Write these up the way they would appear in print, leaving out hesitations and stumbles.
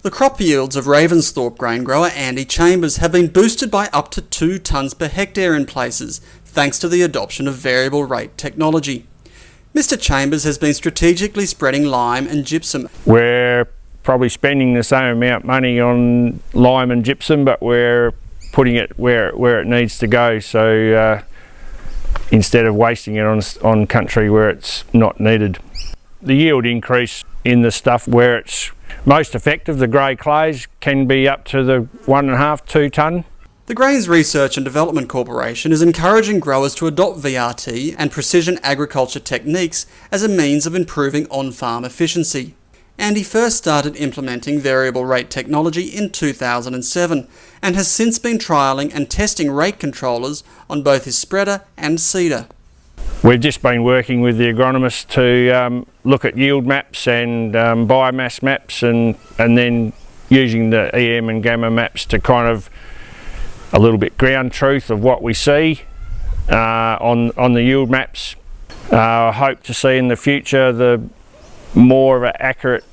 The crop yields of Ravensthorpe grain grower Andy Chambers have been boosted by up to 2 tonnes per hectare in places, thanks to the adoption of variable rate technology. Mr. Chambers has been strategically spreading lime and gypsum. We're probably spending the same amount of money on lime and gypsum, but we're putting it where it needs to go, so instead of wasting it on country where it's not needed. The yield increase in the stuff where it's most effective, the grey clays, can be up to the 1.5 to 2 tonne. The Grains Research and Development Corporation is encouraging growers to adopt VRT and precision agriculture techniques as a means of improving on-farm efficiency. Andy first started implementing variable rate technology in 2007 and has since been trialling and testing rate controllers on both his spreader and seeder. We've just been working with the agronomist to look at yield maps and biomass maps, and then using the EM and gamma maps to kind of a little bit ground truth of what we see on the yield maps. I hope to see in the future the more of an accurate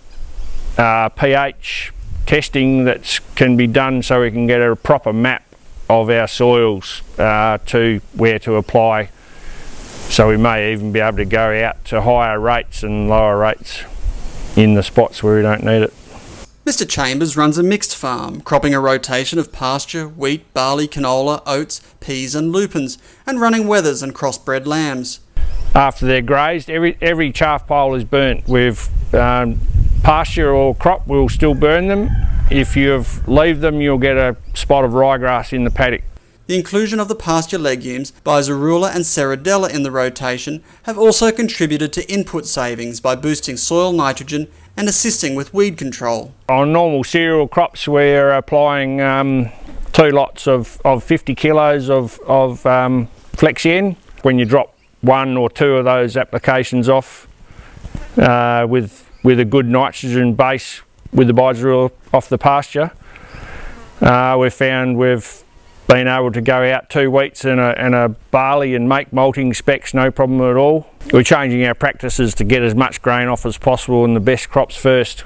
pH testing that can be done, so we can get a proper map of our soils to where to apply. So we may even be able to go out to higher rates and lower rates in the spots where we don't need it. Mr. Chambers runs a mixed farm, cropping a rotation of pasture, wheat, barley, canola, oats, peas and lupins, and running wethers and crossbred lambs. After they're grazed, every chaff pile is burnt. With pasture or crop, we'll still burn them. If you leave them, you'll get a spot of ryegrass in the paddock. The inclusion of the pasture legumes Bizarula and Ceradella in the rotation have also contributed to input savings by boosting soil nitrogen and assisting with weed control. On normal cereal crops, we're applying 2 lots of 50 kilos of Flex-N. When you drop 1 or 2 of those applications off with a good nitrogen base with the Bizarula off the pasture, we've found we've been able to go out 2 wheats and a barley and make malting specs no problem at all. We're changing our practices to get as much grain off as possible and the best crops first.